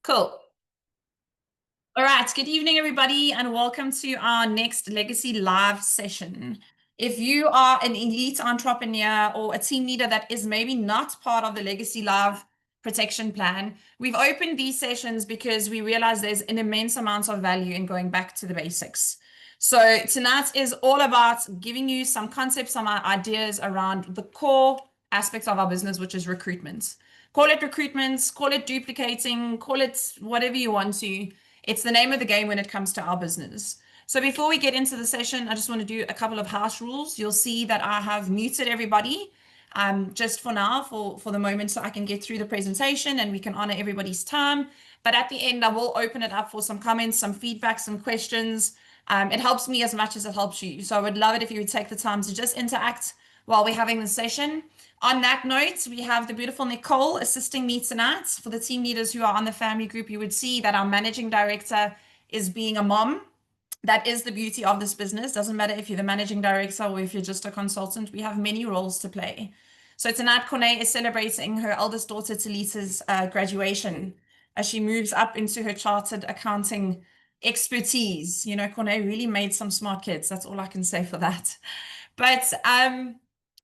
Cool. All right. Good evening, everybody, and welcome to our next Legacy Live session. If you are an elite entrepreneur or a team leader that is maybe not part of the Legacy Live protection plan, we've opened these sessions because we realize there's an immense amount of value in going back to the basics. So tonight is all about giving you some concepts, some ideas around the core aspects of our business, which is recruitment. Call it recruitment, call it duplicating, call it whatever you want to. It's the name of the game when it comes to our business. So before we get into the session, I just want to do a couple of house rules. You'll see that I have muted everybody just for now, for the moment, so I can get through the presentation and we can honor everybody's time. But at the end, I will open it up for some comments, some feedback, some questions. It helps me as much as it helps you. So I would love it if you would take the time to just interact while we're having the session. On that note, we have the beautiful Nicole assisting me tonight. For the team leaders who are on the family group, you would see that our managing director is being a mom. That is the beauty of this business. Doesn't matter if you're the managing director or if you're just a consultant, we have many roles to play. So tonight, Corne is celebrating her eldest daughter, Talitha's graduation as she moves up into her chartered accounting expertise. You know, Corne really made some smart kids. That's all I can say for that. But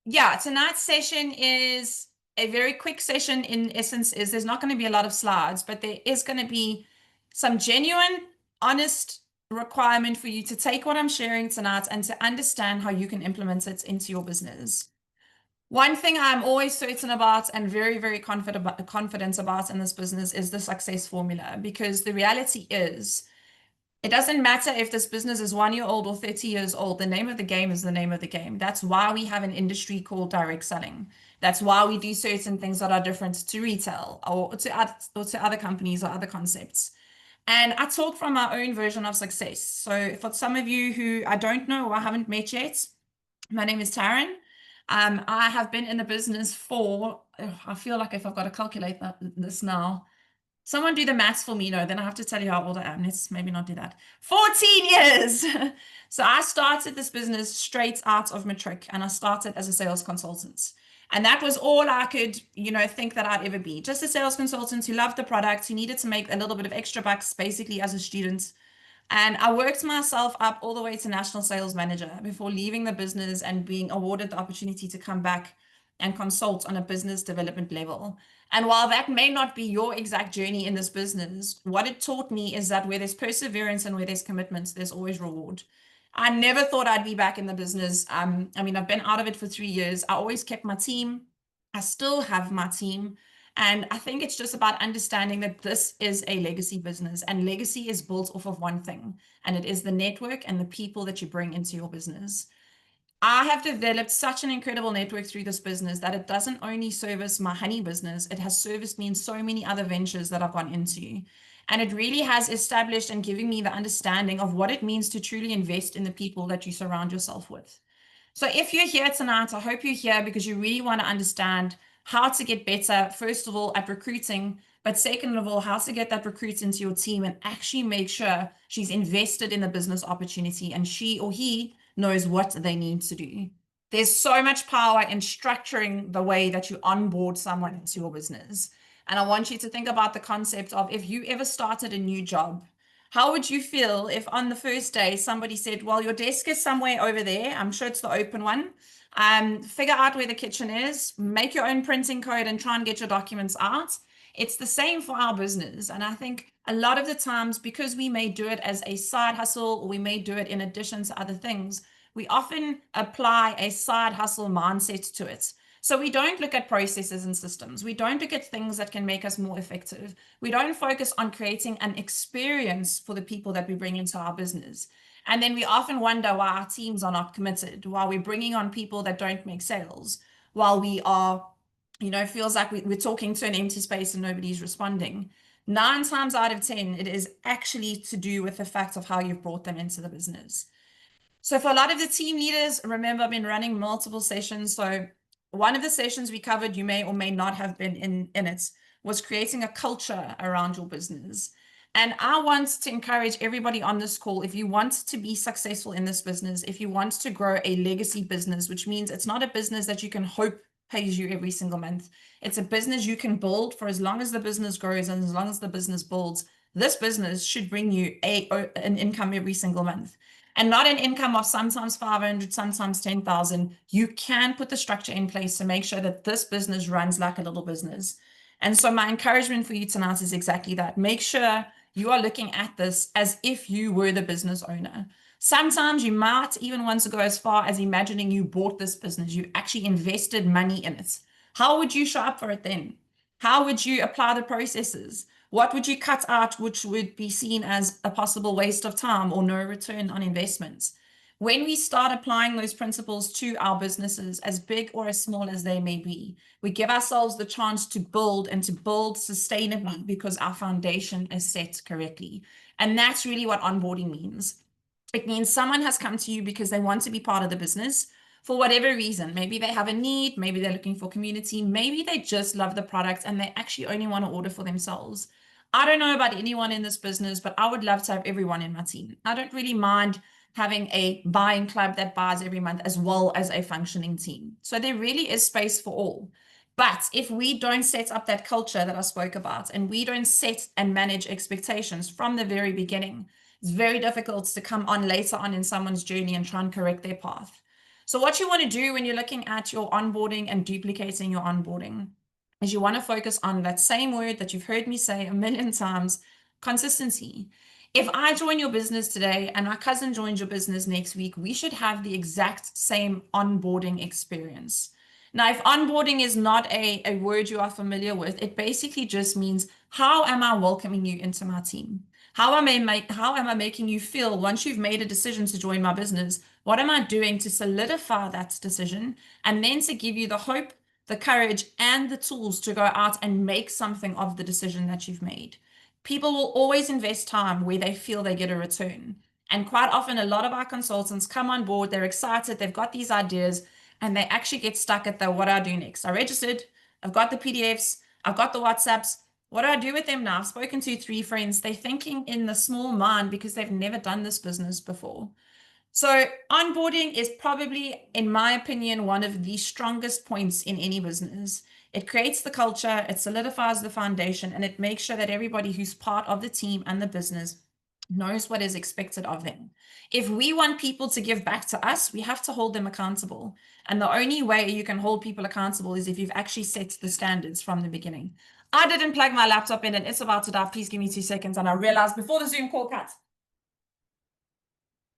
yeah, tonight's session is a very quick session. In essence, is there's not going to be a lot of slides, but there is going to be some genuine, honest requirement for you to take what I'm sharing tonight and to understand how you can implement it into your business. One thing I'm always certain about and very, very confident about in this business is the success formula, because the reality is it doesn't matter if this business is 1 year old or 30 years old. The name of the game is the name of the game. That's why we have an industry called direct selling. That's why we do certain things that are different to retail or to other companies or other concepts. And I talk from my own version of success. So for some of you who I don't know or I haven't met yet, my name is Taryn. I have been in the business for, I feel like if I've got to calculate this now, someone do the maths for me. No, then I have to tell you how old I am. Let's maybe not do that. 14 years. So I started this business straight out of matric, and I started as a sales consultant. And that was all I could, think that I'd ever be. Just a sales consultant who loved the product, who needed to make a little bit of extra bucks, basically as a student. And I worked myself up all the way to national sales manager before leaving the business and being awarded the opportunity to come back and consult on a business development level. And while that may not be your exact journey in this business, what it taught me is that where there's perseverance and where there's commitment, there's always reward. I never thought I'd be back in the business. I've been out of it for 3 years. I always kept my team. I still have my team. And I think it's just about understanding that this is a legacy business, and legacy is built off of one thing, and it is the network and the people that you bring into your business. I have developed such an incredible network through this business that it doesn't only service my honey business, it has serviced me in so many other ventures that I've gone into. And it really has established and given me the understanding of what it means to truly invest in the people that you surround yourself with. So if you're here tonight, I hope you're here because you really want to understand how to get better, first of all, at recruiting, but second of all, how to get that recruit into your team and actually make sure she's invested in the business opportunity and she or he knows what they need to do. There's so much power in structuring the way that you onboard someone into your business. And I want you to think about the concept of if you ever started a new job, how would you feel if on the first day somebody said, well, your desk is somewhere over there. I'm sure it's the open one. Figure out where the kitchen is, make your own printing code and try and get your documents out. It's the same for our business. And I think a lot of the times, because we may do it as a side hustle or we may do it in addition to other things, we often apply a side hustle mindset to it. So we don't look at processes and systems. We don't look at things that can make us more effective. We don't focus on creating an experience for the people that we bring into our business. And then we often wonder why our teams are not committed, while we're bringing on people that don't make sales, while we are, feels like we're talking to an empty space and nobody's responding. 9 times out of 10, it is actually to do with the fact of how you've brought them into the business. So for a lot of the team leaders, remember, I've been running multiple sessions. So one of the sessions we covered, you may or may not have been in it, was creating a culture around your business. And I want to encourage everybody on this call, if you want to be successful in this business, if you want to grow a legacy business, which means it's not a business that you can hope pays you every single month. It's a business you can build for as long as the business grows and as long as the business builds. This business should bring you an income every single month, and not an income of sometimes 500, sometimes 10,000. You can put the structure in place to make sure that this business runs like a little business. And so my encouragement for you tonight is exactly that. Make sure you are looking at this as if you were the business owner. Sometimes you might even want to go as far as imagining you bought this business, you actually invested money in it. How would you show up for it then? How would you apply the processes? What would you cut out, which would be seen as a possible waste of time or no return on investments? When we start applying those principles to our businesses, as big or as small as they may be, we give ourselves the chance to build and to build sustainably because our foundation is set correctly. And that's really what onboarding means. It means someone has come to you because they want to be part of the business for whatever reason. Maybe they have a need, maybe they're looking for community, maybe they just love the product and they actually only want to order for themselves. I don't know about anyone in this business, but I would love to have everyone in my team. I don't really mind having a buying club that buys every month as well as a functioning team. So there really is space for all. But if we don't set up that culture that I spoke about and we don't set and manage expectations from the very beginning, it's very difficult to come on later on in someone's journey and try and correct their path. So what you want to do when you're looking at your onboarding and duplicating your onboarding is you want to focus on that same word that you've heard me say a million times, consistency. If I join your business today and my cousin joins your business next week, we should have the exact same onboarding experience. Now, if onboarding is not a word you are familiar with, it basically just means, how am I welcoming you into my team? How am I making you feel once you've made a decision to join my business? What am I doing to solidify that decision and then to give you the hope, the courage, and the tools to go out and make something of the decision that you've made? People will always invest time where they feel they get a return. And quite often, a lot of our consultants come on board, they're excited, they've got these ideas, and they actually get stuck at the what do I do next? I registered, I've got the PDFs, I've got the WhatsApps. What do I do with them now? I've spoken to 3 friends. They're thinking in the small mind because they've never done this business before. So onboarding is probably, in my opinion, one of the strongest points in any business. It creates the culture, it solidifies the foundation, and it makes sure that everybody who's part of the team and the business knows what is expected of them. If we want people to give back to us, we have to hold them accountable. And the only way you can hold people accountable is if you've actually set the standards from the beginning. I didn't plug my laptop in and it's about to die. Please give me 2 seconds. And I realized before the Zoom call cuts,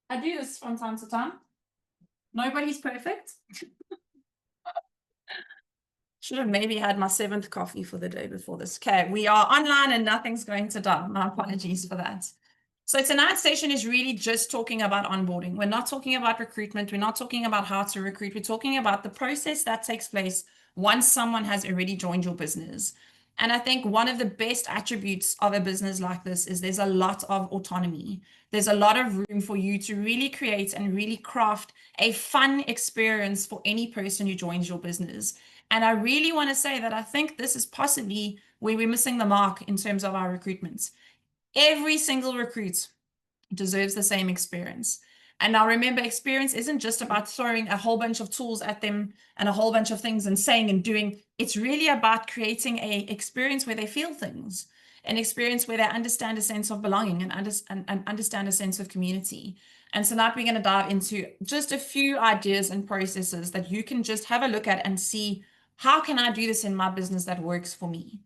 I do this from time to time. Nobody's perfect. Should have maybe had my 7th coffee for the day before this. Okay, we are online and nothing's going to die. My apologies for that. So tonight's session is really just talking about onboarding. We're not talking about recruitment. We're not talking about how to recruit. We're talking about the process that takes place once someone has already joined your business. And I think one of the best attributes of a business like this is there's a lot of autonomy. There's a lot of room for you to really create and really craft a fun experience for any person who joins your business. And I really want to say that I think this is possibly where we're missing the mark in terms of our recruitments. Every single recruit deserves the same experience. And now remember, experience isn't just about throwing a whole bunch of tools at them and a whole bunch of things and saying and doing. It's really about creating an experience where they feel things, an experience where they understand a sense of belonging and understand a sense of community. And so now we're going to dive into just a few ideas and processes that you can just have a look at and see, how can I do this in my business that works for me?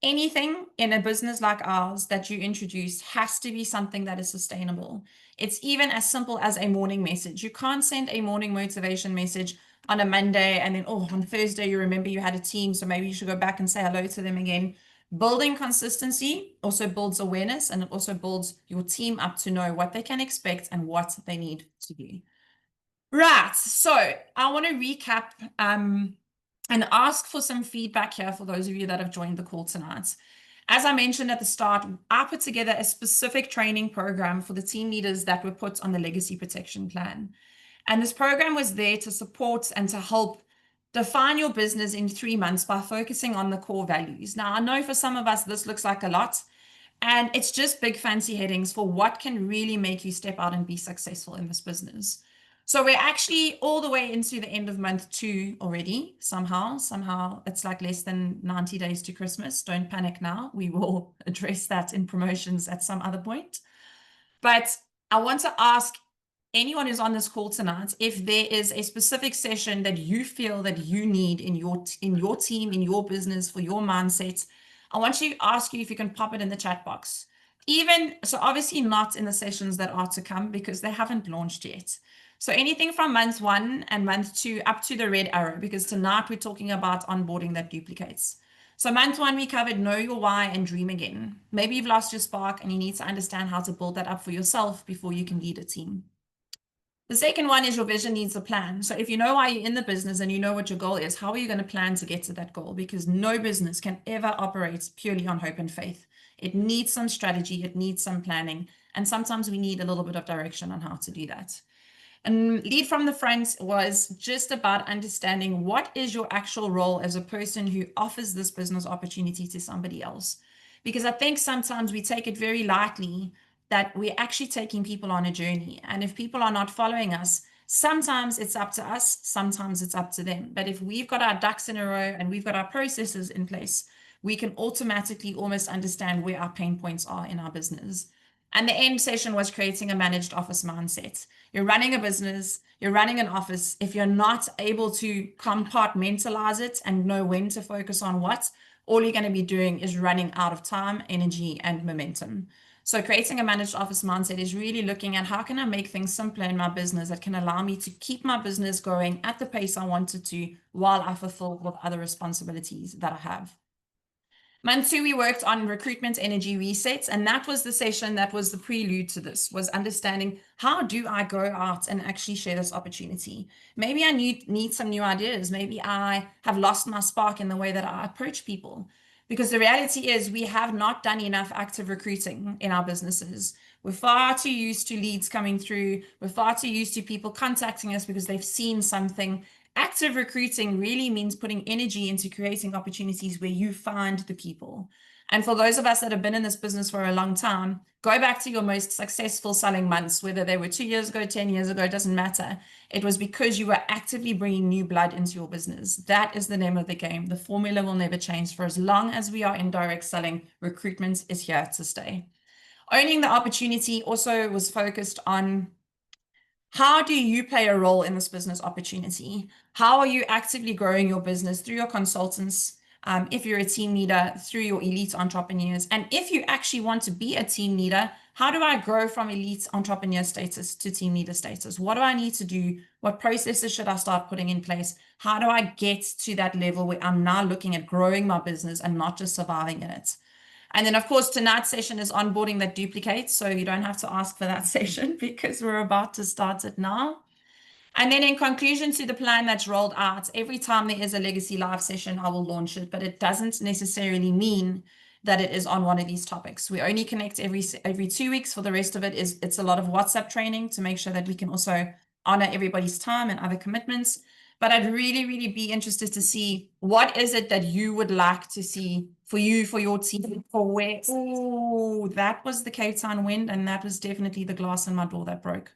Anything in a business like ours that you introduce has to be something that is sustainable. It's even as simple as a morning message. You can't send a morning motivation message on a Monday and then, oh, on Thursday, you remember you had a team, so maybe you should go back and say hello to them again. Building consistency also builds awareness, and it also builds your team up to know what they can expect and what they need to do. Right, so I want to recap and ask for some feedback here for those of you that have joined the call tonight. As I mentioned at the start, I put together a specific training program for the team leaders that were put on the legacy protection plan. And this program was there to support and to help define your business in 3 months by focusing on the core values. Now, I know for some of us, this looks like a lot, and it's just big fancy headings for what can really make you step out and be successful in this business. So we're actually all the way into the end of month 2 already. Somehow it's like less than 90 days to Christmas. Don't panic now. We will address that in promotions at some other point. But I want to ask anyone who's on this call tonight if there is a specific session that you feel that you need in your team, in your business, for your mindset. I want to ask you if you can pop it in the chat box. Even so, obviously not in the sessions that are to come because they haven't launched yet. So anything from month 1 and month 2 up to the red arrow, because tonight we're talking about onboarding that duplicates. So month 1, we covered know your why and dream again. Maybe you've lost your spark and you need to understand how to build that up for yourself before you can lead a team. The second one is your vision needs a plan. So if you know why you're in the business and you know what your goal is, how are you going to plan to get to that goal? Because no business can ever operate purely on hope and faith. It needs some strategy, it needs some planning, and sometimes we need a little bit of direction on how to do that. And lead from the front was just about understanding what is your actual role as a person who offers this business opportunity to somebody else. Because I think sometimes we take it very lightly that we're actually taking people on a journey. And if people are not following us, sometimes it's up to us, sometimes it's up to them. But if we've got our ducks in a row and we've got our processes in place, we can automatically almost understand where our pain points are in our business. And the end session was creating a managed office mindset. You're running a business, you're running an office. If you're not able to compartmentalize it and know when to focus on what, all you're going to be doing is running out of time, energy, and momentum. So creating a managed office mindset is really looking at how can I make things simpler in my business that can allow me to keep my business going at the pace I wanted to while I fulfill with other responsibilities that I have. Month 2, we worked on recruitment energy resets, and that was the session that was the prelude to this, was understanding how do I go out and actually share this opportunity. Maybe I need some new ideas. Maybe I have lost my spark in the way that I approach people. Because the reality is we have not done enough active recruiting in our businesses. We're far too used to leads coming through. We're far too used to people contacting us because they've seen something. Active recruiting really means putting energy into creating opportunities where you find the people. And for those of us that have been in this business for a long time, go back to your most successful selling months, whether they were 2 years ago, 10 years ago, it doesn't matter. It was because you were actively bringing new blood into your business. That is the name of the game. The formula will never change. For as long as we are in direct selling, recruitment is here to stay. Owning the opportunity also was focused on how do you play a role in this business opportunity? How are you actively growing your business through your consultants? If you're a team leader, through your elite entrepreneurs. And if you actually want to be a team leader, how do I grow from elite entrepreneur status to team leader status? What do I need to do? What processes should I start putting in place? How do I get to that level where I'm now looking at growing my business and not just surviving in it? And then, of course, tonight's session is onboarding that duplicates. So you don't have to ask for that session because we're about to start it now. And then in conclusion to the plan that's rolled out, every time there is a Legacy Live session, I will launch it, but it doesn't necessarily mean that it is on one of these topics. We only connect every 2 weeks. For the rest of it, it's a lot of WhatsApp training to make sure that we can also honor everybody's time and other commitments. But I'd really, really be interested to see what is it that you would like to see for you, for your team, for where. Oh, that was the Cape Town wind, and that was definitely the glass in my door that broke.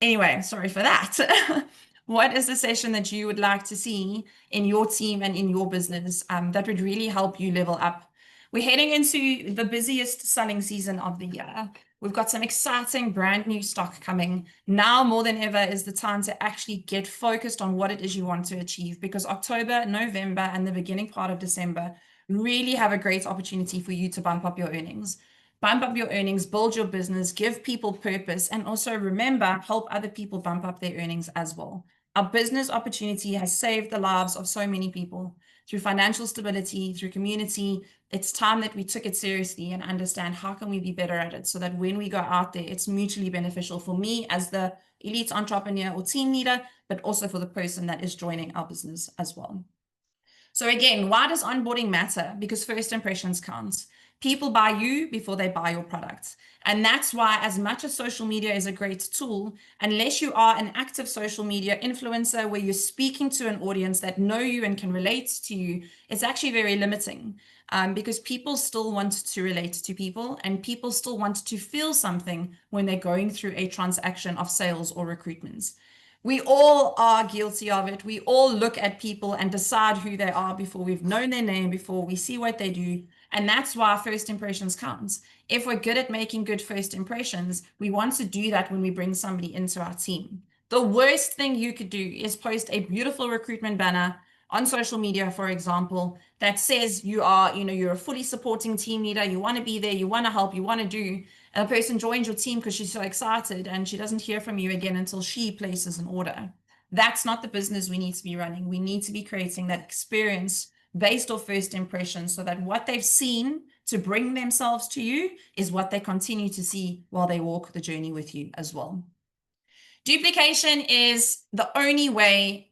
Anyway, sorry for that. What is the session that you would like to see in your team and in your business that would really help you level up? We're heading into the busiest selling season of the year. We've got some exciting brand new stock coming. Now more than ever is the time to actually get focused on what it is you want to achieve, because October, November, and the beginning part of December really have a great opportunity for you to bump up your earnings. Bump up your earnings, build your business, give people purpose, and also remember, help other people bump up their earnings as well. Our business opportunity has saved the lives of so many people through financial stability, through community. It's time that we took it seriously and understand how can we be better at it so that when we go out there, it's mutually beneficial for me as the elite entrepreneur or team leader, but also for the person that is joining our business as well. So again, why does onboarding matter? Because first impressions count. People buy you before they buy your products. And that's why, as much as social media is a great tool, unless you are an active social media influencer where you're speaking to an audience that know you and can relate to you, it's actually very limiting. Because people still want to relate to people, and people still want to feel something when they're going through a transaction of sales or recruitments. We all are guilty of it. We all look at people and decide who they are before we've known their name, before we see what they do. And that's why first impressions counts. If we're good at making good first impressions, we want to do that when we bring somebody into our team. The worst thing you could do is post a beautiful recruitment banner on social media, for example, that says you're a fully supporting team leader, you want to be there, you want to help, you want to do, and a person joins your team because she's so excited and she doesn't hear from you again until she places an order. That's not the business we need to be running. We need to be creating that experience based off first impressions so that what they've seen to bring themselves to you is what they continue to see while they walk the journey with you as well. Duplication is the only way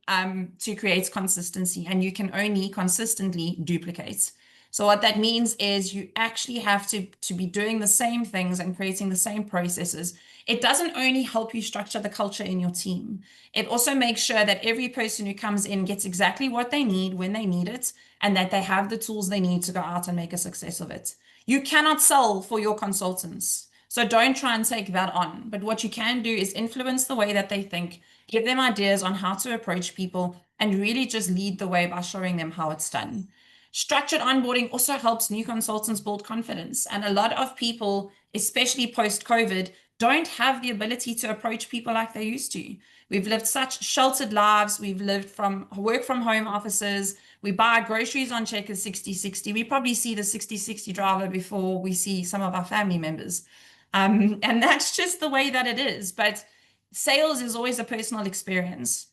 to create consistency, and you can only consistently duplicate. So what that means is you actually have to be doing the same things and creating the same processes. It doesn't only help you structure the culture in your team. It also makes sure that every person who comes in gets exactly what they need when they need it, and that they have the tools they need to go out and make a success of it. You cannot sell for your consultants. So don't try and take that on. But what you can do is influence the way that they think, give them ideas on how to approach people, and really just lead the way by showing them how it's done. Structured onboarding also helps new consultants build confidence. And a lot of people, especially post-COVID, don't have the ability to approach people like they used to. We've lived such sheltered lives. We've lived from work from home offices. We buy groceries on Checkers 60/60. We probably see the 60/60 driver before we see some of our family members. And that's just the way that it is. But sales is always a personal experience.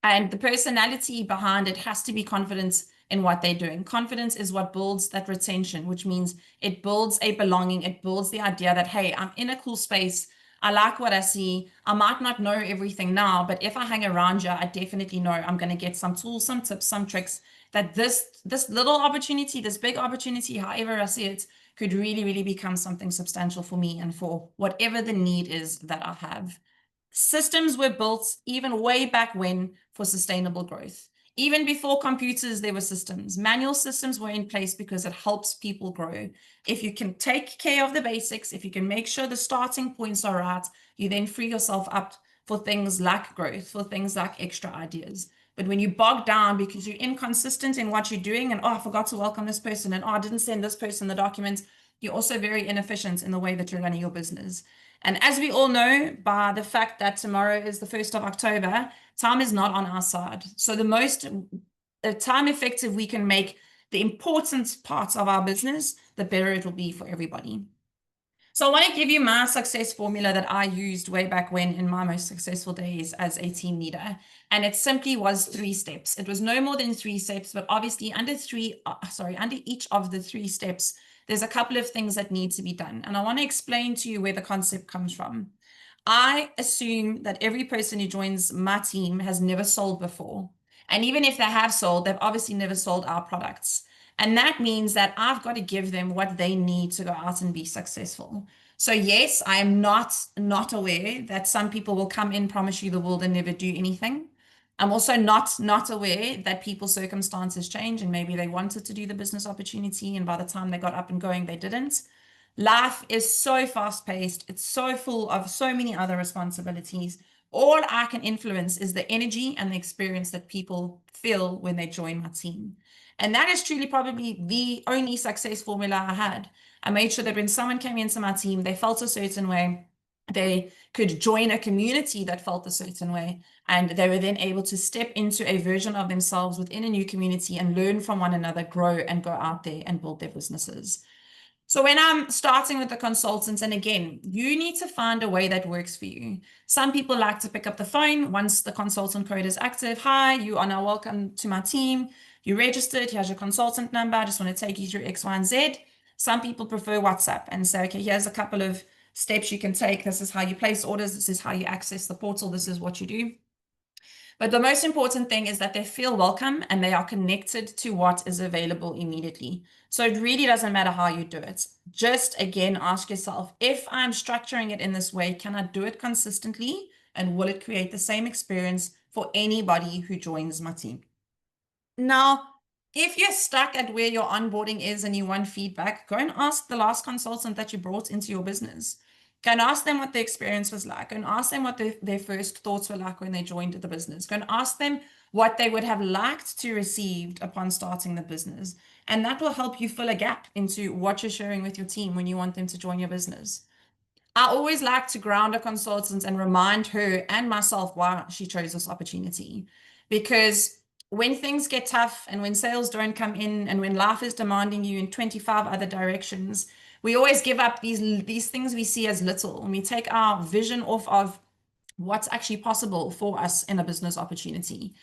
And the personality behind it has to be confidence in what they're doing. Confidence is what builds that retention, which means it builds a belonging. It builds the idea that, hey, I'm in a cool space. I like what I see. I might not know everything now, but if I hang around you, I definitely know I'm going to get some tools, some tips, some tricks that this little opportunity, this big opportunity, however I see it, could really, really become something substantial for me and for whatever the need is that I have. Systems were built even way back when for sustainable growth. Even before computers, there were systems. Manual systems were in place because it helps people grow. If you can take care of the basics, if you can make sure the starting points are right, you then free yourself up for things like growth, for things like extra ideas. But when you bog down because you're inconsistent in what you're doing and, oh, I forgot to welcome this person, and, oh, I didn't send this person the documents, you're also very inefficient in the way that you're running your business. And as we all know, by the fact that tomorrow is the 1st of October, time is not on our side. So the time effective we can make the important parts of our business, the better it will be for everybody. So I want to give you my success formula that I used way back when in my most successful days as a team leader. And it simply was 3 steps. It was no more than 3 steps, but obviously under each of the 3 steps, there's a couple of things that need to be done. And I want to explain to you where the concept comes from. I assume that every person who joins my team has never sold before. And even if they have sold, they've obviously never sold our products. And that means that I've got to give them what they need to go out and be successful. So yes, I am not aware that some people will come in, promise you the world and never do anything. I'm also not aware that people's circumstances change and maybe they wanted to do the business opportunity and by the time they got up and going, they didn't. Life is so fast-paced. It's so full of so many other responsibilities. All I can influence is the energy and the experience that people feel when they join my team. And that is truly probably the only success formula I had. I made sure that when someone came into my team, they felt a certain way. They could join a community that felt a certain way, and they were then able to step into a version of themselves within a new community and learn from one another, grow, and go out there and build their businesses. So when I'm starting with the consultants, and again, you need to find a way that works for you. Some people like to pick up the phone once the consultant code is active. Hi, you are now welcome to my team. You registered, here's your consultant number. I just want to take you through X, Y, and Z. Some people prefer WhatsApp and say, okay, here's a couple of steps you can take. This is how you place orders. This is how you access the portal. This is what you do. But the most important thing is that they feel welcome and they are connected to what is available immediately. So it really doesn't matter how you do it. Just again, ask yourself, if I'm structuring it in this way, can I do it consistently? And will it create the same experience for anybody who joins my team? Now, if you're stuck at where your onboarding is and you want feedback, go and ask the last consultant that you brought into your business. Go and ask them what the experience was like. Go and ask them what their first thoughts were like when they joined the business. Go and ask them what they would have liked to receive upon starting the business. And that will help you fill a gap into what you're sharing with your team when you want them to join your business. I always like to ground a consultant and remind her and myself why she chose this opportunity. Because when things get tough and when sales don't come in and when life is demanding you in 25 other directions, we always give up these things we see as little and we take our vision off of what's actually possible for us in a business opportunity.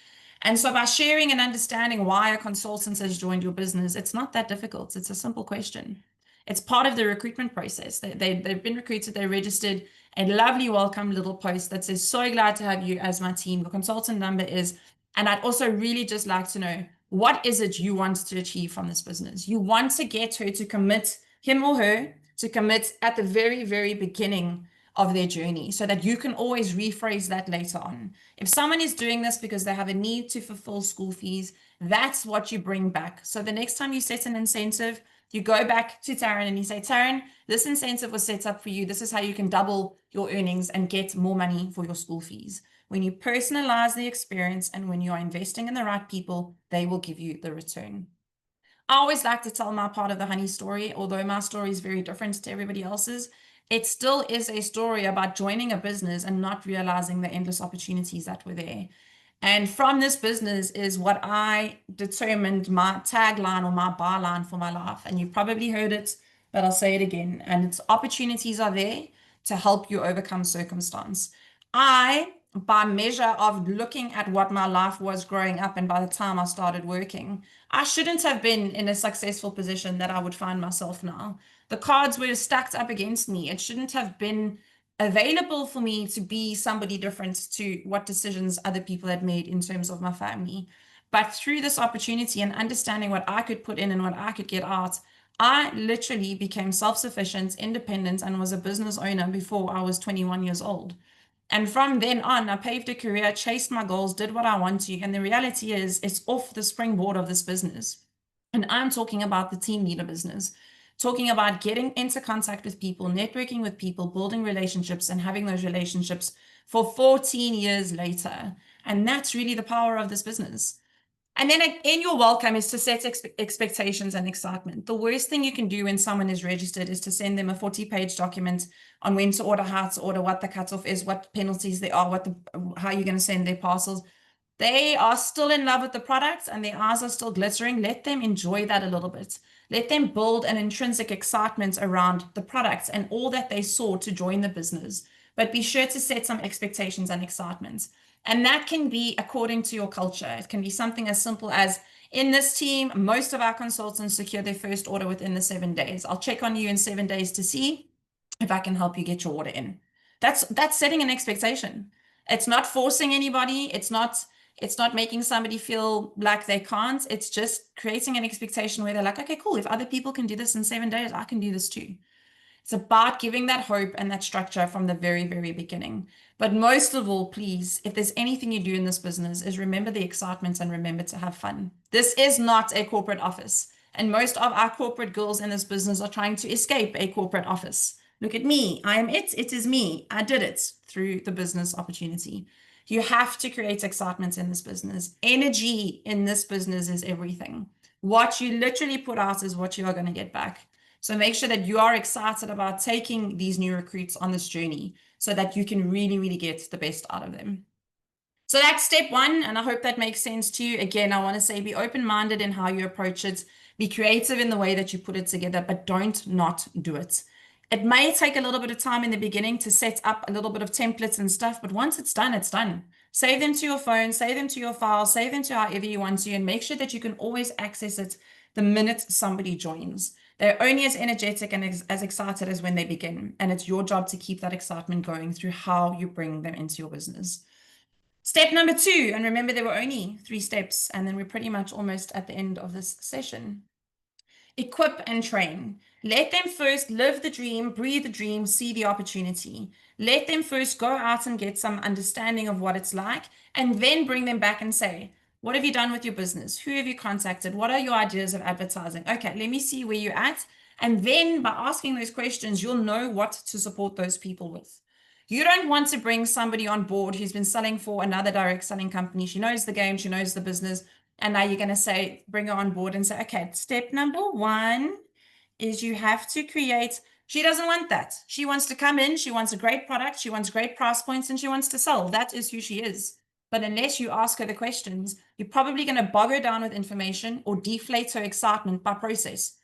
And so by sharing and understanding why a consultant has joined your business, it's not that difficult. It's a simple question. It's part of the recruitment process. They've been recruited, they registered a lovely welcome little post that says, so glad to have you as my team. The consultant number is, and I'd also really just like to know, what is it you want to achieve from this business? You want to get her to commit, him or her, to commit at the very, very beginning of their journey so that you can always rephrase that later on. If someone is doing this because they have a need to fulfill school fees, that's what you bring back. So the next time you set an incentive, you go back to Taryn and you say, Taryn, this incentive was set up for you. This is how you can double your earnings and get more money for your school fees. When you personalize the experience and when you are investing in the right people, they will give you the return. I always like to tell my part of the honey story, although my story is very different to everybody else's. It still is a story about joining a business and not realizing the endless opportunities that were there. And from this business is what I determined my tagline or my byline for my life. And you've probably heard it, but I'll say it again. And it's opportunities are there to help you overcome circumstance. By measure of looking at what my life was growing up, and by the time I started working, I shouldn't have been in a successful position that I would find myself now. The cards were stacked up against me. It shouldn't have been available for me to be somebody different to what decisions other people had made in terms of my family. But through this opportunity and understanding what I could put in and what I could get out, I literally became self-sufficient, independent, and was a business owner before I was 21 years old. And from then on, I paved a career, chased my goals, did what I want to. And the reality is, it's off the springboard of this business. And I'm talking about the team leader business, talking about getting into contact with people, networking with people, building relationships, and having those relationships for 14 years later. And that's really the power of this business. And then in your welcome is to set expectations and excitement. The worst thing you can do when someone is registered is to send them a 40-page document on when to order, how to order, what the cutoff is, what penalties there are, how you're going to send their parcels. They are still in love with the product and their eyes are still glittering. Let them enjoy that a little bit. Let them build an intrinsic excitement around the products and all that they saw to join the business. But be sure to set some expectations and excitements. And that can be according to your culture. It can be something as simple as, in this team, most of our consultants secure their first order within the 7 days. I'll check on you in 7 days to see if I can help you get your order in. That's setting an expectation. It's not forcing anybody. It's not making somebody feel like they can't. It's just creating an expectation where they're like, okay, cool. If other people can do this in 7 days, I can do this too. It's about giving that hope and that structure from the very, very beginning. But most of all, please, if there's anything you do in this business, is remember the excitement and remember to have fun. This is not a corporate office. And most of our corporate girls in this business are trying to escape a corporate office. Look at me. I am it. It is me. I did it through the business opportunity. You have to create excitement in this business. Energy in this business is everything. What you literally put out is what you are going to get back. So make sure that you are excited about taking these new recruits on this journey so that you can really, really get the best out of them. So that's step one, and I hope that makes sense to you. Again, I want to say be open-minded in how you approach it. Be creative in the way that you put it together, but don't not do it. It may take a little bit of time in the beginning to set up a little bit of templates and stuff, but once it's done, it's done. Save them to your phone, save them to your file, save them to however you want to, and make sure that you can always access it the minute somebody joins. They're only as energetic and as excited as when they begin. And it's your job to keep that excitement going through how you bring them into your business. Step number 2, and remember there were only 3 steps, and then we're pretty much almost at the end of this session. Equip and train. Let them first live the dream, breathe the dream, see the opportunity. Let them first go out and get some understanding of what it's like, and then bring them back and say, what have you done with your business? Who have you contacted? What are your ideas of advertising? Okay, let me see where you're at. And then by asking those questions, you'll know what to support those people with. You don't want to bring somebody on board who's been selling for another direct selling company. She knows the game, she knows the business. And now you're going to say, bring her on board and say, okay, step number 1 is you have to create. She doesn't want that. She wants to come in. She wants a great product. She wants great price points and she wants to sell. That is who she is. But unless you ask her the questions, you're probably going to bog her down with information or deflate her excitement by process.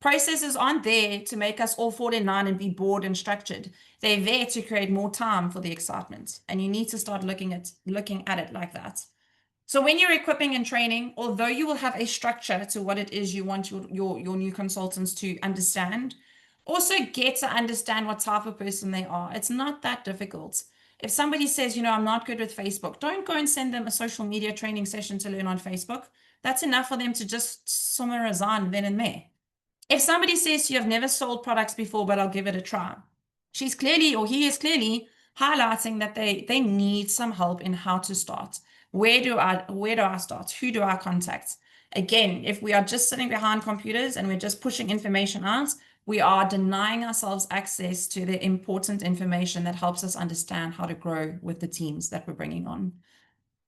Processes aren't there to make us all fall in line and be bored and structured. They're there to create more time for the excitement. And you need to start looking at it like that. So when you're equipping and training, although you will have a structure to what it is you want your new consultants to understand, also get to understand what type of person they are. It's not that difficult. If somebody says, I'm not good with Facebook, don't go and send them a social media training session to learn on Facebook. That's enough for them to just somewhere resign then and there. If somebody says you have never sold products before, but I'll give it a try, she's clearly, or he is clearly highlighting that they need some help in how to start. Where do I start? Who do I contact? Again, if we are just sitting behind computers and we're just pushing information out, we are denying ourselves access to the important information that helps us understand how to grow with the teams that we're bringing on.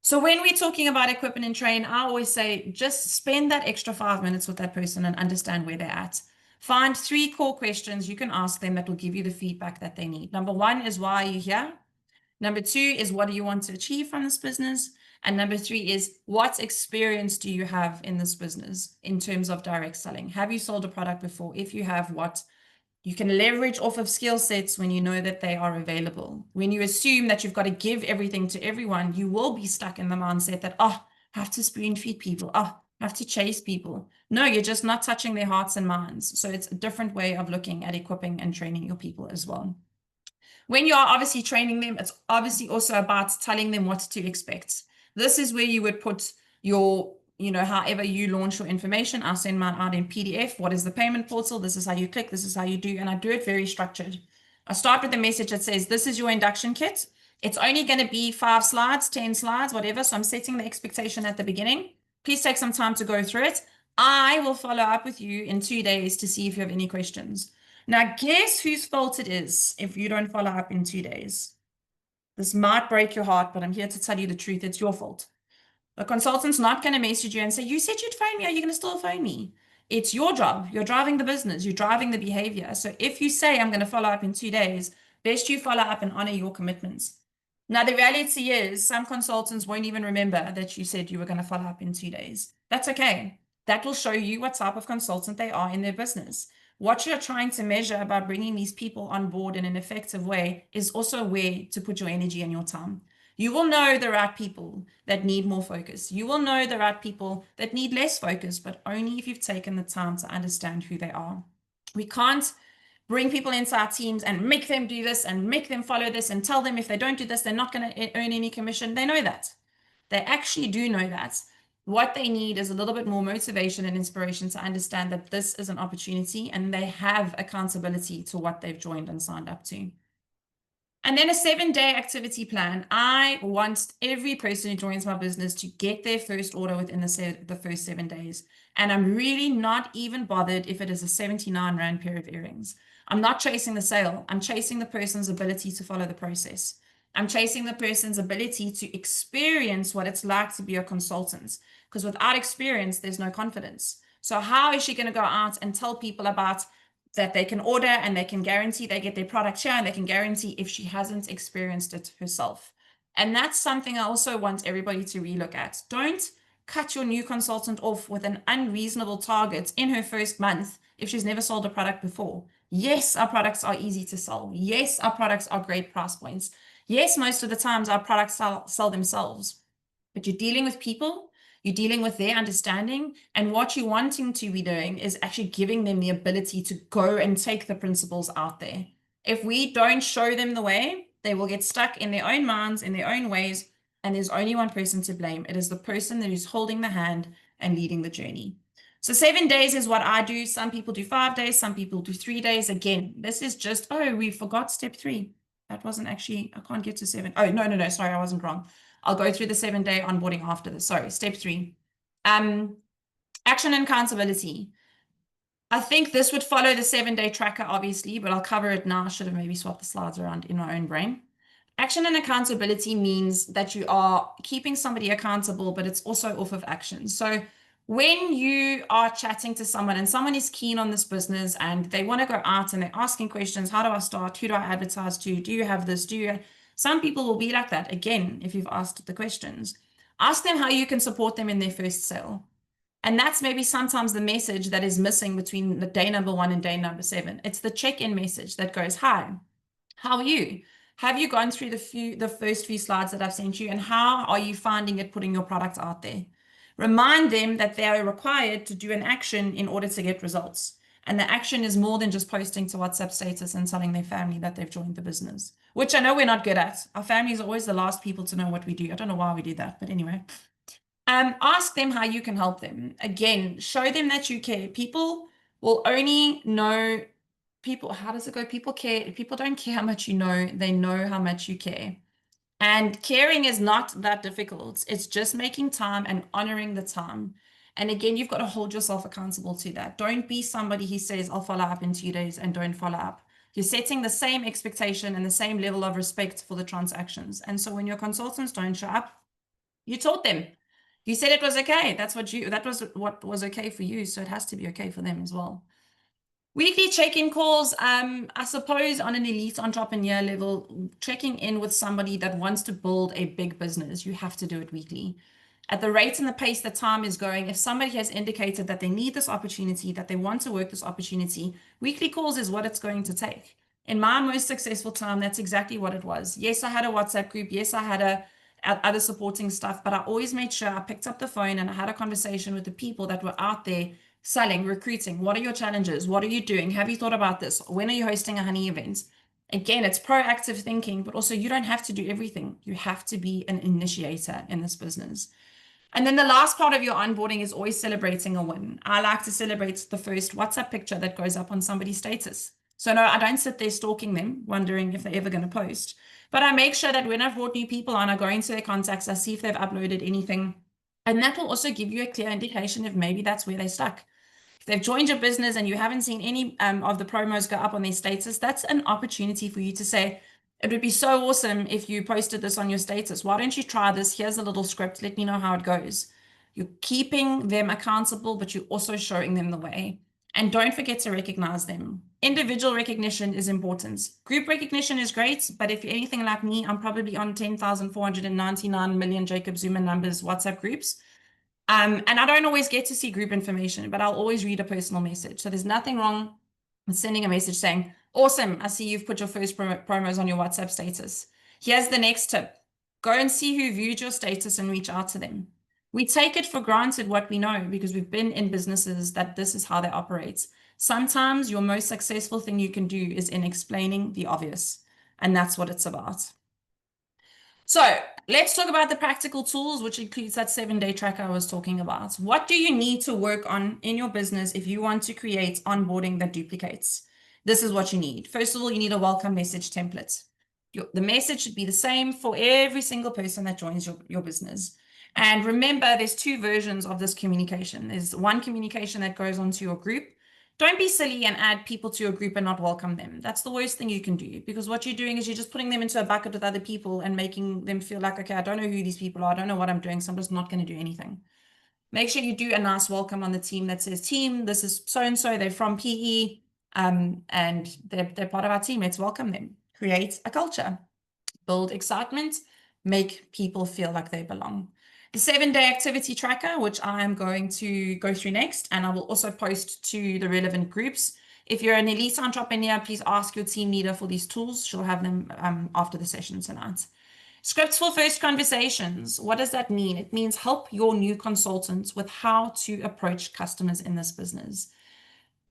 So when we're talking about equipment and train, I always say just spend that extra 5 minutes with that person and understand where they're at. Find 3 core questions you can ask them that will give you the feedback that they need. Number 1 is, why are you here? Number 2 is, what do you want to achieve from this business? And number 3 is, what experience do you have in this business in terms of direct selling? Have you sold a product before? If you have, what? You can leverage off of skill sets when you know that they are available. When you assume that you've got to give everything to everyone, you will be stuck in the mindset that, I have to spoon feed people. I have to chase people. No, you're just not touching their hearts and minds. So it's a different way of looking at equipping and training your people as well. When you are obviously training them, it's obviously also about telling them what to expect. This is where you would put your, however you launch your information. I'll send mine out in PDF. What is the payment portal? This is how you click. This is how you do. And I do it very structured. I start with a message that says, this is your induction kit. It's only going to be 5 slides, 10 slides, whatever. So I'm setting the expectation at the beginning. Please take some time to go through it. I will follow up with you in 2 days to see if you have any questions. Now, guess whose fault it is if you don't follow up in 2 days? This might break your heart, but I'm here to tell you the truth. It's your fault. The consultant's not going to message you and say, you said you'd phone me. Are you going to still phone me? It's your job. You're driving the business. You're driving the behavior. So if you say, I'm going to follow up in 2 days, best you follow up and honor your commitments. Now, the reality is some consultants won't even remember that you said you were going to follow up in 2 days. That's okay. That will show you what type of consultant they are in their business. What you're trying to measure about bringing these people on board in an effective way is also where to put your energy and your time. You will know the right people that need more focus. You will know the right people that need less focus, but only if you've taken the time to understand who they are. We can't bring people into our teams and make them do this and make them follow this and tell them if they don't do this, they're not going to earn any commission. They know that. They actually do know that. What they need is a little bit more motivation and inspiration to understand that this is an opportunity and they have accountability to what they've joined and signed up to. And then a 7-day activity plan. I want every person who joins my business to get their first order within the first 7 days. And I'm really not even bothered if it is a 79 Rand pair of earrings. I'm not chasing the sale. I'm chasing the person's ability to follow the process. I'm chasing the person's ability to experience what it's like to be a consultant. Because without experience, there's no confidence. So how is she going to go out and tell people about that they can order and they can guarantee they get their product here and they can guarantee if she hasn't experienced it herself? And that's something I also want everybody to relook at. Don't cut your new consultant off with an unreasonable target in her first month if she's never sold a product before. Yes, our products are easy to sell. Yes, our products are great price points. Yes, most of the times our products sell themselves. But you're dealing with people, you're dealing with their understanding, and what you're wanting to be doing is actually giving them the ability to go and take the principles out there. If we don't show them the way, they will get stuck in their own minds, in their own ways, and there's only one person to blame. It is the person that is holding the hand and leading the journey. So 7 days is what I do. Some people do 5 days, some people do 3 days. Again, this is just, oh, we forgot step 3. That wasn't actually, I can't get to 7. Oh, no, sorry, I wasn't wrong. I'll go through the 7-day onboarding after this. Sorry, step 3. Action and accountability. I think this would follow the 7-day tracker, obviously, but I'll cover it now. I should have maybe swapped the slides around in my own brain. Action and accountability means that you are keeping somebody accountable, but it's also off of action. So when you are chatting to someone and someone is keen on this business and they want to go out and they're asking questions, how do I start? Who do I advertise to? Do you have this? Some people will be like that. Again, if you've asked the questions, ask them how you can support them in their first sale. And that's maybe sometimes the message that is missing between the day number 1 and day number 7. It's the check-in message that goes, hi, how are you? Have you gone through the first few slides that I've sent you, and how are you finding it putting your product out there? Remind them that they are required to do an action in order to get results. And the action is more than just posting to WhatsApp status and telling their family that they've joined the business, which I know we're not good at. Our family is always the last people to know what we do. I don't know why we do that, but anyway. Ask them how you can help them. Again, show them that you care. People will only know people. How does it go? People care. People don't care how much you know. They know how much you care. And caring is not that difficult. It's just making time and honoring the time. And again, you've got to hold yourself accountable to that. Don't be somebody who says, I'll follow up in 2 days and don't follow up. You're setting the same expectation and the same level of respect for the transactions. And so when your consultants don't show up, you taught them. You said it was okay. That was what was okay for you. So it has to be okay for them as well. Weekly check-in calls, I suppose on an elite entrepreneur level, checking in with somebody that wants to build a big business, you have to do it weekly. At the rate and the pace that time is going, if somebody has indicated that they need this opportunity, that they want to work this opportunity, weekly calls is what it's going to take. In my most successful time, that's exactly what it was. Yes, I had a WhatsApp group. Yes, I had other supporting stuff, but I always made sure I picked up the phone and I had a conversation with the people that were out there selling, recruiting. What are your challenges? What are you doing? Have you thought about this? When are you hosting a honey event? Again, it's proactive thinking, but also you don't have to do everything. You have to be an initiator in this business. And then the last part of your onboarding is always celebrating a win. I like to celebrate the first WhatsApp picture that goes up on somebody's status. So no, I don't sit there stalking them, wondering if they're ever going to post. But I make sure that when I've brought new people on, I go into their contacts, I see if they've uploaded anything. And that will also give you a clear indication if maybe that's where they're stuck. If they've joined your business and you haven't seen any of the promos go up on their status, that's an opportunity for you to say, it would be so awesome if you posted this on your status. Why don't you try this? Here's a little script. Let me know how it goes. You're keeping them accountable, but you're also showing them the way. And don't forget to recognize them. Individual recognition is important. Group recognition is great, but if you're anything like me, I'm probably on 10,499 million Jacob Zuma numbers WhatsApp groups. And I don't always get to see group information, but I'll always read a personal message. So there's nothing wrong with sending a message saying, awesome, I see you've put your first promos on your WhatsApp status. Here's the next tip. Go and see who viewed your status and reach out to them. We take it for granted what we know because we've been in businesses that this is how they operate. Sometimes your most successful thing you can do is in explaining the obvious, and that's what it's about. So let's talk about the practical tools, which includes that 7-day tracker I was talking about. What do you need to work on in your business if you want to create onboarding that duplicates? This is what you need. First of all, you need a welcome message template. The message should be the same for every single person that joins your business. And remember, there's 2 versions of this communication. There's one communication that goes onto your group. Don't be silly and add people to your group and not welcome them. That's the worst thing you can do, because what you're doing is you're just putting them into a bucket with other people and making them feel like, okay, I don't know who these people are. I don't know what I'm doing, so I'm just not going to do anything. Make sure you do a nice welcome on the team that says, team, this is so-and-so, they're from PE, and they're part of our team. Let's welcome them. Create a culture. Build excitement. Make people feel like they belong. The 7-day activity tracker, which I'm going to go through next, and I will also post to the relevant groups. If you're an elite entrepreneur, please ask your team leader for these tools. She'll have them after the session tonight. Scripts for first conversations. What does that mean? It means help your new consultants with how to approach customers in this business.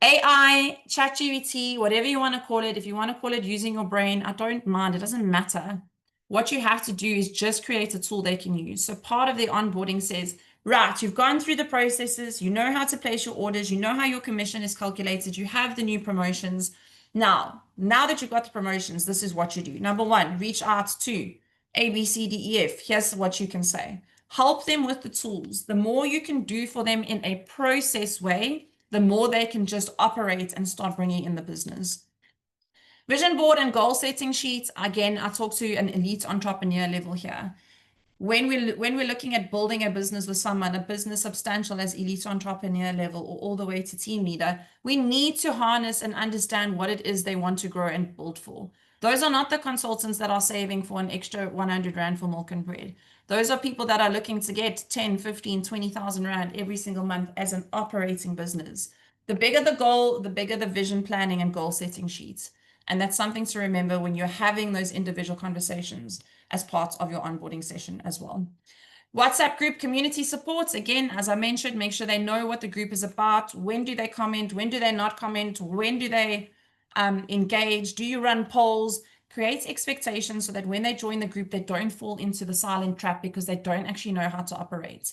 AI, ChatGPT, whatever you want to call it. If you want to call it using your brain, I don't mind. It doesn't matter. What you have to do is just create a tool they can use. So part of the onboarding says, right, you've gone through the processes, you know how to place your orders, you know how your commission is calculated, you have the new promotions. Now that you've got the promotions, this is what you do. Number one, reach out to A, B, C, D, E, F. Here's what you can say. Help them with the tools. The more you can do for them in a process way, the more they can just operate and start bringing in the business. Vision board and goal setting sheets. Again, I talk to an elite entrepreneur level here. When we're looking at building a business with someone, a business substantial as elite entrepreneur level or all the way to team leader, we need to harness and understand what it is they want to grow and build for. Those are not the consultants that are saving for an extra 100 Rand for milk and bread. Those are people that are looking to get 10, 15, 20,000 Rand every single month as an operating business. The bigger the goal, the bigger the vision planning and goal setting sheets. And that's something to remember when you're having those individual conversations as part of your onboarding session as well. WhatsApp group community supports. Again, as I mentioned, make sure they know what the group is about. When do they comment? When do they not comment? When do they engage? Do you run polls? Create expectations so that when they join the group, they don't fall into the silent trap because they don't actually know how to operate.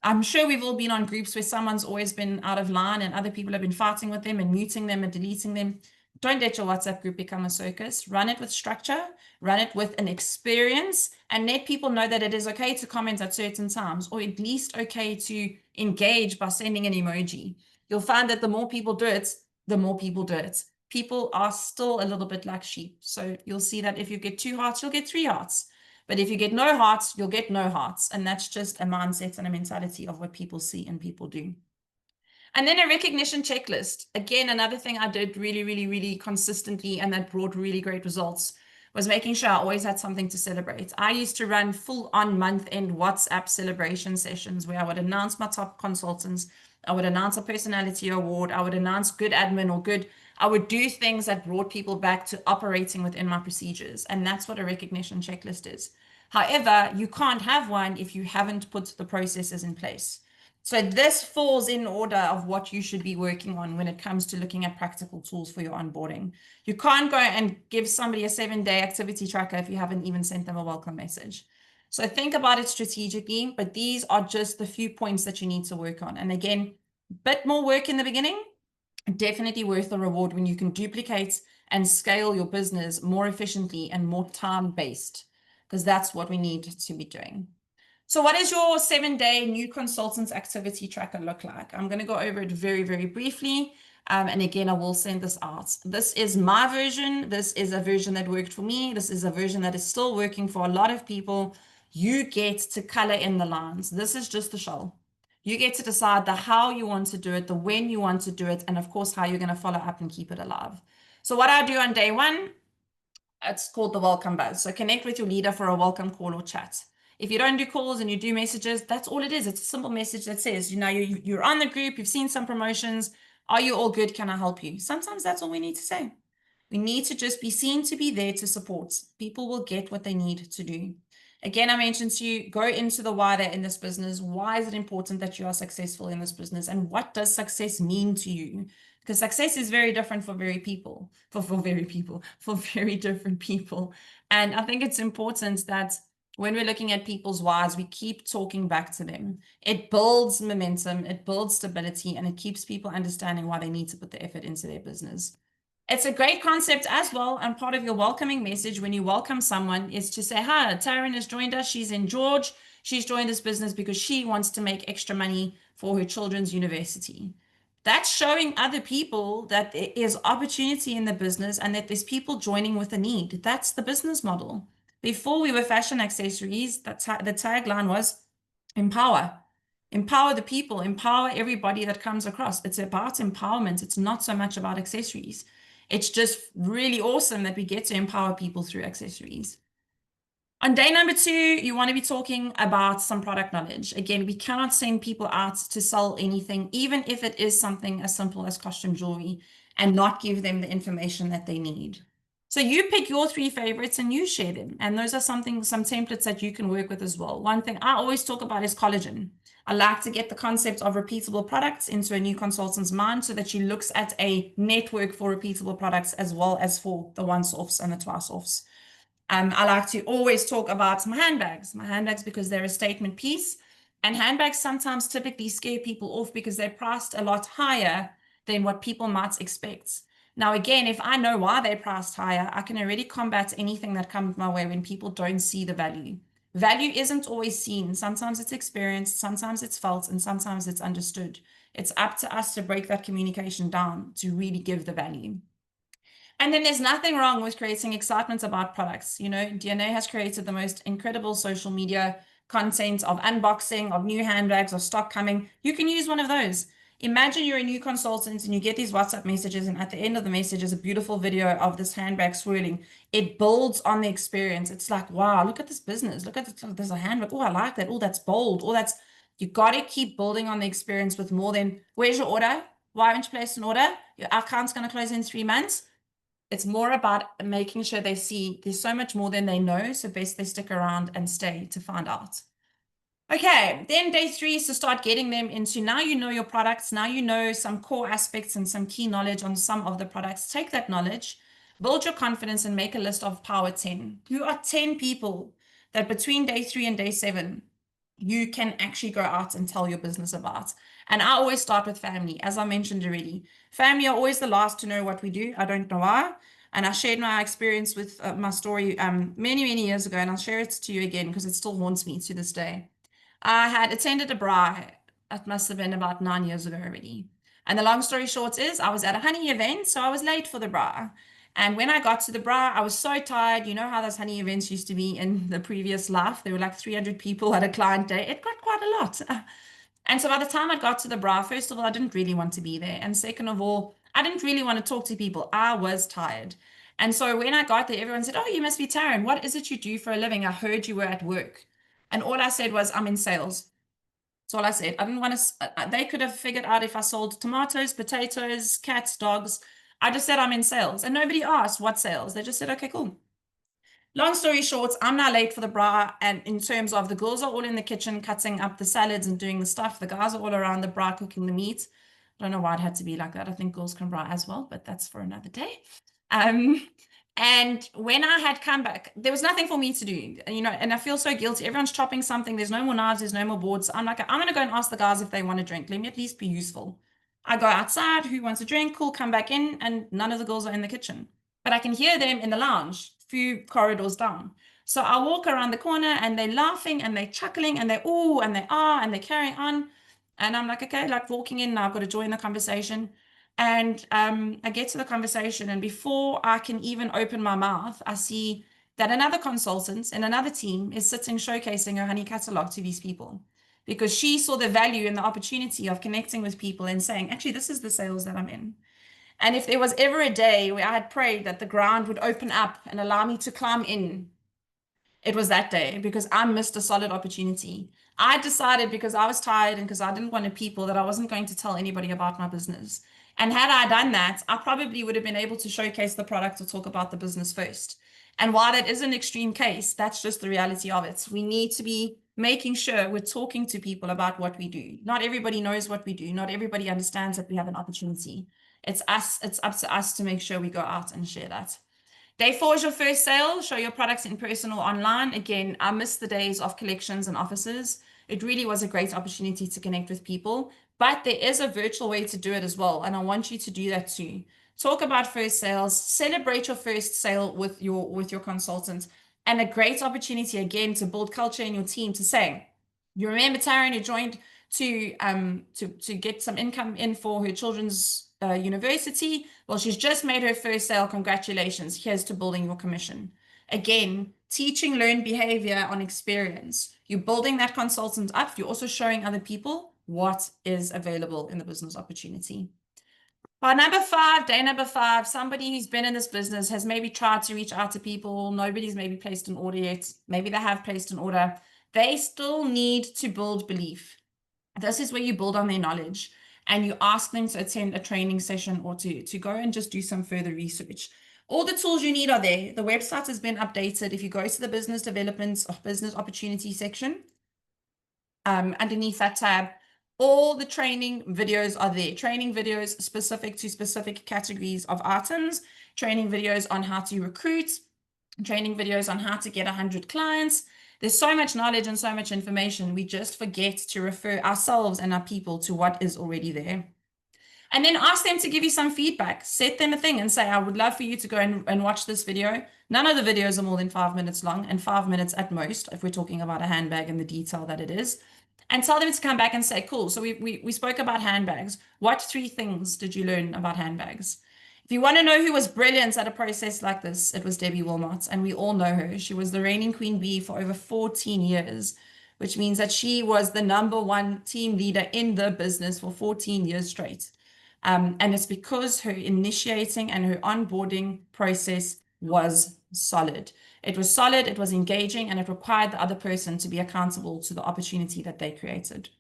I'm sure we've all been on groups where someone's always been out of line and other people have been fighting with them and muting them and deleting them. Don't let your WhatsApp group become a circus. Run it with structure, run it with an experience, and let people know that it is okay to comment at certain times, or at least okay to engage by sending an emoji. You'll find that the more people do it, the more people do it. People are still a little bit like sheep. So you'll see that if you get 2 hearts, you'll get 3 hearts. But if you get no hearts, you'll get no hearts. And that's just a mindset and a mentality of what people see and people do. And then a recognition checklist. Again, another thing I did really, really, really consistently and that brought really great results was making sure I always had something to celebrate. I used to run full-on month-end WhatsApp celebration sessions where I would announce my top consultants, I would announce a personality award, I would announce good admin or good, I would do things that brought people back to operating within my procedures. And that's what a recognition checklist is. However, you can't have one if you haven't put the processes in place. So this falls in order of what you should be working on when it comes to looking at practical tools for your onboarding. You can't go and give somebody a 7-day activity tracker if you haven't even sent them a welcome message. So think about it strategically, but these are just the few points that you need to work on. And again, a bit more work in the beginning, definitely worth the reward when you can duplicate and scale your business more efficiently and more time-based, because that's what we need to be doing. So what does your 7-day new consultants activity tracker look like? I'm going to go over it very, very briefly. And again, I will send this out. This is my version. This is a version that worked for me. This is a version that is still working for a lot of people. You get to color in the lines. This is just the shell. You get to decide the how you want to do it, the when you want to do it, and of course, how you're going to follow up and keep it alive. So what I do on day one, it's called the welcome buzz. So connect with your leader for a welcome call or chat. If you don't do calls and you do messages, that's all it is. It's a simple message that says, you're on the group, you've seen some promotions. Are you all good? Can I help you? Sometimes that's all we need to say. We need to just be seen to be there to support. People will get what they need to do. Again, I mentioned to you, go into the why they're in this business. Why is it important that you are successful in this business? And what does success mean to you? Because success is very different for very different people. And I think it's important that when we're looking at people's whys, we keep talking back to them. It builds momentum, it builds stability, and it keeps people understanding why they need to put the effort into their business. It's a great concept as well. And part of your welcoming message when you welcome someone is to say, hi, Taryn has joined us. She's in George. She's joined this business because she wants to make extra money for her children's university. That's showing other people that there is opportunity in the business and that there's people joining with a need. That's the business model. Before we were fashion accessories, the tagline was empower. Empower the people, empower everybody that comes across. It's about empowerment. It's not so much about accessories. It's just really awesome that we get to empower people through accessories. On day number 2, you want to be talking about some product knowledge. Again, we cannot send people out to sell anything, even if it is something as simple as costume jewelry, and not give them the information that they need. So you pick your 3 favorites and you share them. And those are some templates that you can work with as well. One thing I always talk about is collagen. I like to get the concept of repeatable products into a new consultant's mind so that she looks at a network for repeatable products as well as for the once-offs and the twice-offs. I like to always talk about my handbags because they're a statement piece. And handbags sometimes typically scare people off because they're priced a lot higher than what people might expect. Now, again, if I know why they're priced higher, I can already combat anything that comes my way when people don't see the value. Value isn't always seen. Sometimes it's experienced, sometimes it's felt, and sometimes it's understood. It's up to us to break that communication down to really give the value. And then there's nothing wrong with creating excitement about products. You know, DNA has created the most incredible social media content of unboxing, of new handbags, of stock coming. You can use one of those. Imagine you're a new consultant and you get these WhatsApp messages, and at the end of the message is a beautiful video of this handbag swirling. It builds on the experience. It's like, wow, look at this business. Look at this. There's a handbag. Oh, I like that. Oh, that's bold. Oh, that's, you got to keep building on the experience with more than, where's your order? Why haven't you placed an order? Your account's going to close in 3 months. It's more about making sure they see there's so much more than they know. So best they stick around and stay to find out. Okay, then day 3 is to start getting them into, now you know your products, now you know some core aspects and some key knowledge on some of the products. Take that knowledge, build your confidence, and make a list of power 10. You are 10 people that between day 3 and day 7, you can actually go out and tell your business about. And I always start with family, as I mentioned already. Family are always the last to know what we do. I don't know why. And I shared my experience with my story many, many years ago, and I'll share it to you again because it still haunts me to this day. I had attended a bra, it must have been about 9 years ago already. And the long story short is I was at a honey event, so I was late for the bra. And when I got to the bra, I was so tired. You know how those honey events used to be in the previous life? There were like 300 people at a client day. It got quite a lot. And so by the time I got to the bra, first of all, I didn't really want to be there. And second of all, I didn't really want to talk to people. I was tired. And so when I got there, everyone said, "Oh, you must be Taryn. What is it you do for a living? I heard you were at work." And all I said was, "I'm in sales." That's all I said. I didn't want to, they could have figured out if I sold tomatoes, potatoes, cats, dogs. I just said I'm in sales. And nobody asked what sales. They just said, okay, cool. Long story short, I'm now late for the bra. And in terms of the girls are all in the kitchen cutting up the salads and doing the stuff. The guys are all around the bra cooking the meat. I don't know why it had to be like that. I think girls can bra as well, but that's for another day. Um, and when I had come back, there was nothing for me to do, you know, and I feel so guilty. Everyone's chopping something. There's no more knives. There's no more boards. I'm like, I'm going to go and ask the guys if they want a drink. Let me at least be useful. I go outside. Who wants a drink? Cool. Come back in. And none of the girls are in the kitchen, but I can hear them in the lounge, few corridors down. So I walk around the corner and they're laughing and they're chuckling and they're, oh, and they are, and they're carrying on. And I'm like, okay, like walking in now, I've got to join the conversation. And I get to the conversation, and before I can even open my mouth, I see that another consultant in another team is sitting showcasing her honey catalog to these people because she saw the value and the opportunity of connecting with people and saying, actually, this is the sales that I'm in. And if there was ever a day where I had prayed that the ground would open up and allow me to climb in, it was that day because I missed a solid opportunity. I decided because I was tired and because I didn't want to people that I wasn't going to tell anybody about my business. And had I done that, I probably would have been able to showcase the product or talk about the business first. And while that is an extreme case, that's just the reality of it. We need to be making sure we're talking to people about what we do. Not everybody knows what we do. Not everybody understands that we have an opportunity. It's up to us to make sure we go out and share that. Day 4 is your first sale. Show your products in person or online. Again, I miss the days of collections and offices. It really was a great opportunity to connect with people, but there is a virtual way to do it as well. And I want you to do that too. Talk about first sales, celebrate your first sale with your consultant, and a great opportunity again to build culture in your team to say, you remember Taryn, you joined to get some income in for her children's university. Well, she's just made her first sale. Congratulations. Here's to building your commission. Again, teaching learned behavior on experience. You're building that consultant up. You're also showing other people what is available in the business opportunity. Number 5, day number 5, somebody who's been in this business has maybe tried to reach out to people. Nobody's maybe placed an order yet. Maybe they have placed an order. They still need to build belief. This is where you build on their knowledge and you ask them to attend a training session or to go and just do some further research. All the tools you need are there. The website has been updated. If you go to the business development or business opportunity section, underneath that tab, all the training videos are there. Training videos specific to specific categories of items, training videos on how to recruit, training videos on how to get 100 clients. There's so much knowledge and so much information. We just forget to refer ourselves and our people to what is already there. And then ask them to give you some feedback. Set them a thing and say, I would love for you to go and watch this video. None of the videos are more than 5 minutes long, and 5 minutes at most, if we're talking about a handbag and the detail that it is. And tell them to come back and say, cool, so we spoke about handbags. What 3 things did you learn about handbags? If you want to know who was brilliant at a process like this, it was Debbie Wilmot, and we all know her. She was the reigning queen bee for over 14 years, which means that she was the #1 team leader in the business for 14 years straight. And it's because her initiating and her onboarding process was solid. It was solid, it was engaging, and it required the other person to be accountable to the opportunity that they created.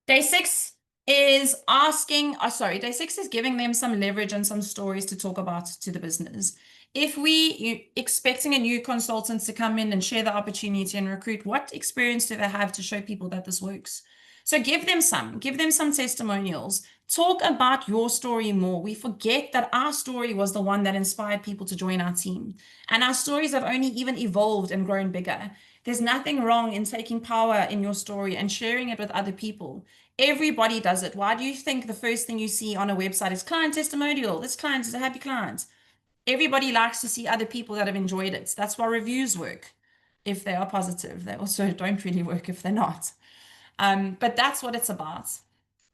Day 6 is day 6 is giving them some leverage and some stories to talk about to the business. If you're expecting a new consultant to come in and share the opportunity and recruit, what experience do they have to show people that this works? So give them some testimonials. Talk about your story more. We forget that our story was the one that inspired people to join our team. And our stories have only even evolved and grown bigger. There's nothing wrong in taking power in your story and sharing it with other people. Everybody does it. Why do you think the first thing you see on a website is client testimonial? This client is a happy client. Everybody likes to see other people that have enjoyed it. That's why reviews work if they are positive. They also don't really work if they're not. But that's what it's about.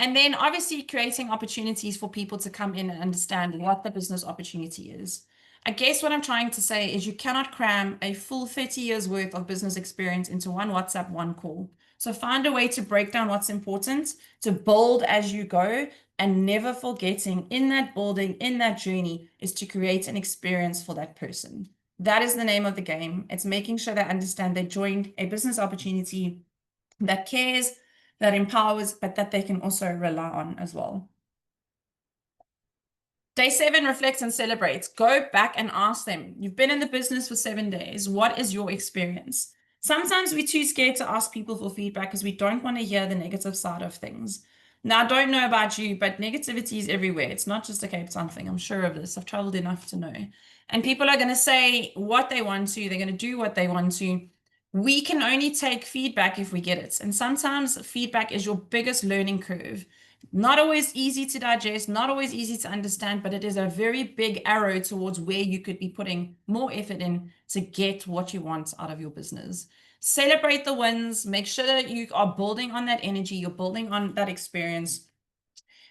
And then obviously creating opportunities for people to come in and understand what the business opportunity is. I guess what I'm trying to say is you cannot cram a full 30 years worth of business experience into one WhatsApp, one call. So find a way to break down what's important, to build as you go, and never forgetting in that building, in that journey, is to create an experience for that person. That is the name of the game. It's making sure they understand they joined a business opportunity that cares, that empowers, but that they can also rely on as well. Day 7, reflect and celebrate. Go back and ask them. You've been in the business for 7 days. What is your experience? Sometimes we're too scared to ask people for feedback because we don't want to hear the negative side of things. Now, I don't know about you, but negativity is everywhere. It's not just a Cape Town thing. I'm sure of this. I've traveled enough to know. And people are going to say what they want to. They're going to do what they want to. We can only take feedback if we get it. And sometimes feedback is your biggest learning curve. Not always easy to digest, not always easy to understand, but it is a very big arrow towards where you could be putting more effort in to get what you want out of your business. Celebrate the wins, make sure that you are building on that energy, you're building on that experience.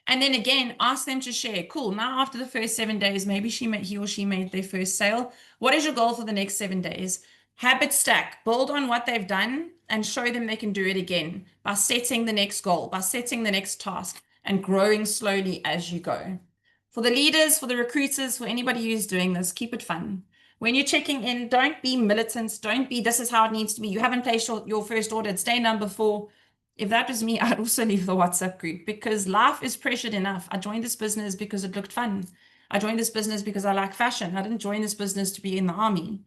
And then again, ask them to share. Cool. Now, after the first 7 days, maybe he or she made their first sale. What is your goal for the next 7 days? Habit stack, build on what they've done and show them they can do it again by setting the next goal, by setting the next task and growing slowly as you go. For the leaders, for the recruiters, for anybody who's doing this, keep it fun. When you're checking in, don't be militant. Don't be, this is how it needs to be. You haven't placed your first order. It's day number 4. If that was me, I'd also leave the WhatsApp group because life is pressured enough. I joined this business because it looked fun. I joined this business because I like fashion. I didn't join this business to be in the army.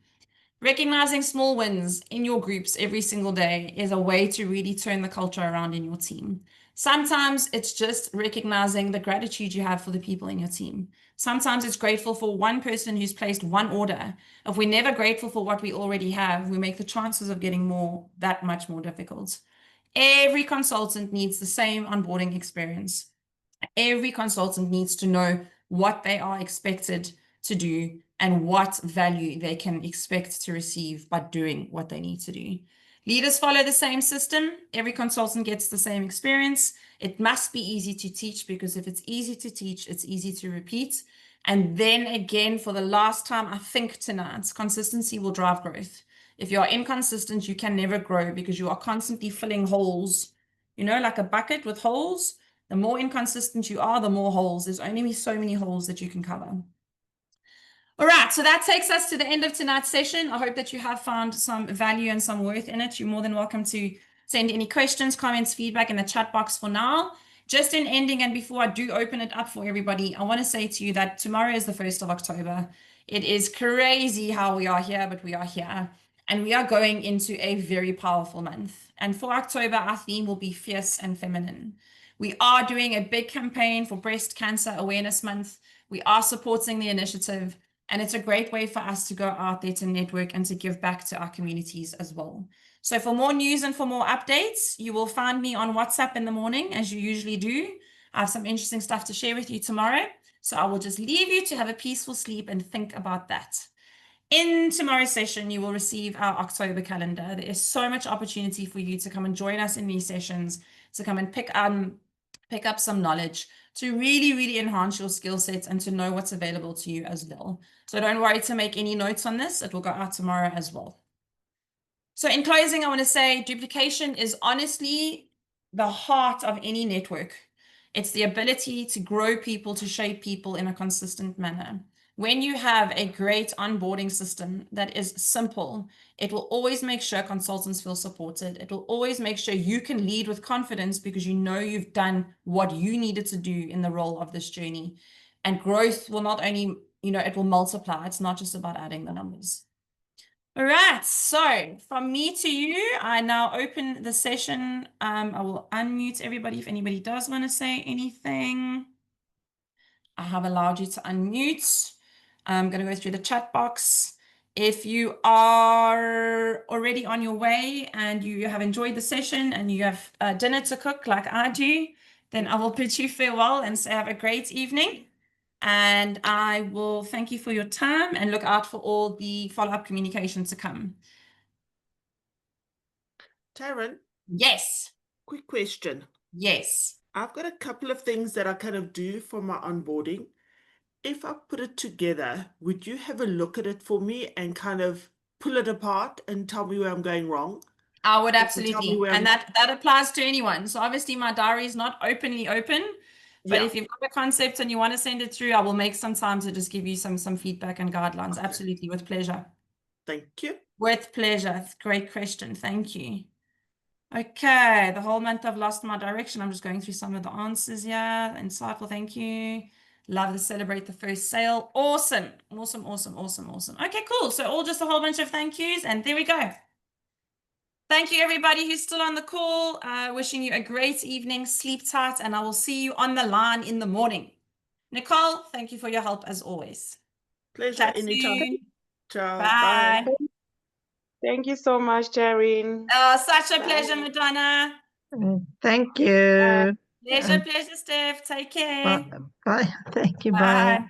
Recognizing small wins in your groups every single day is a way to really turn the culture around in your team. Sometimes it's just recognizing the gratitude you have for the people in your team. Sometimes it's grateful for one person who's placed one order. If we're never grateful for what we already have, we make the chances of getting more that much more difficult. Every consultant needs the same onboarding experience. Every consultant needs to know what they are expected to do and what value they can expect to receive by doing what they need to do. Leaders follow the same system. Every consultant gets the same experience. It must be easy to teach because if it's easy to teach, it's easy to repeat. And then again, for the last time, I think tonight, consistency will drive growth. If you are inconsistent, you can never grow because you are constantly filling holes, like a bucket with holes. The more inconsistent you are, the more holes. There's only so many holes that you can cover. All right, so that takes us to the end of tonight's session. I hope that you have found some value and some worth in it. You're more than welcome to send any questions, comments, feedback in the chat box for now. Just in ending, and before I do open it up for everybody, I want to say to you that tomorrow is the 1st of October. It is crazy how we are here, but we are here. And we are going into a very powerful month. And for October, our theme will be fierce and feminine. We are doing a big campaign for Breast Cancer Awareness Month. We are supporting the initiative. And it's a great way for us to go out there to network and to give back to our communities as well. So for more news and for more updates, you will find me on WhatsApp in the morning, as you usually do. I have some interesting stuff to share with you tomorrow. So I will just leave you to have a peaceful sleep and think about that. In tomorrow's session, you will receive our October calendar. There is so much opportunity for you to come and join us in these sessions, to come and pick up some knowledge, to really, really enhance your skill sets and to know what's available to you as well. So don't worry to make any notes on this. It will go out tomorrow as well. So in closing, I want to say duplication is honestly the heart of any network. It's the ability to grow people, to shape people in a consistent manner. When you have a great onboarding system that is simple, it will always make sure consultants feel supported. It will always make sure you can lead with confidence because you know you've done what you needed to do in the role of this journey. And growth will not only, it will multiply. It's not just about adding the numbers. All right, so from me to you, I now open the session. I will unmute everybody if anybody does want to say anything. I have allowed you to unmute. I'm going to go through the chat box. If you are already on your way and you have enjoyed the session and you have dinner to cook like I do, then I will bid you farewell and say have a great evening. And I will thank you for your time and look out for all the follow-up communication to come. Taryn, Yes. quick question. Yes. I've got a couple of things that I kind of do for my onboarding. If I put it together, would you have a look at it for me and kind of pull it apart and tell me where I'm going wrong? I would Or tell me absolutely. where And I'm... that applies to anyone. So obviously my diary is not openly open, but Yeah, if you've got a concept and you want to send it through, I will make some time to just give you some feedback and guidelines. okay. Absolutely, with pleasure. Thank you. With pleasure. Great question. Thank you. Okay, the whole month I've lost my direction. I'm just going through some of the answers here. Insightful, thank you. Love to celebrate the first sale. Awesome. Awesome, awesome, awesome, awesome. Okay, cool. So all just a whole bunch of thank yous, and there we go. Thank you, everybody who's still on the call. Wishing you a great evening. Sleep tight, and I will see you on the line in the morning. Nicole, thank you for your help as always. Pleasure Chat anytime. soon. Ciao. Bye. Bye. Thank you so much, Taryn. Such a Bye. pleasure, Madonna. Thank you. Pleasure, pleasure, Steph. Take care. Bye. Bye. Thank you. Bye. Bye.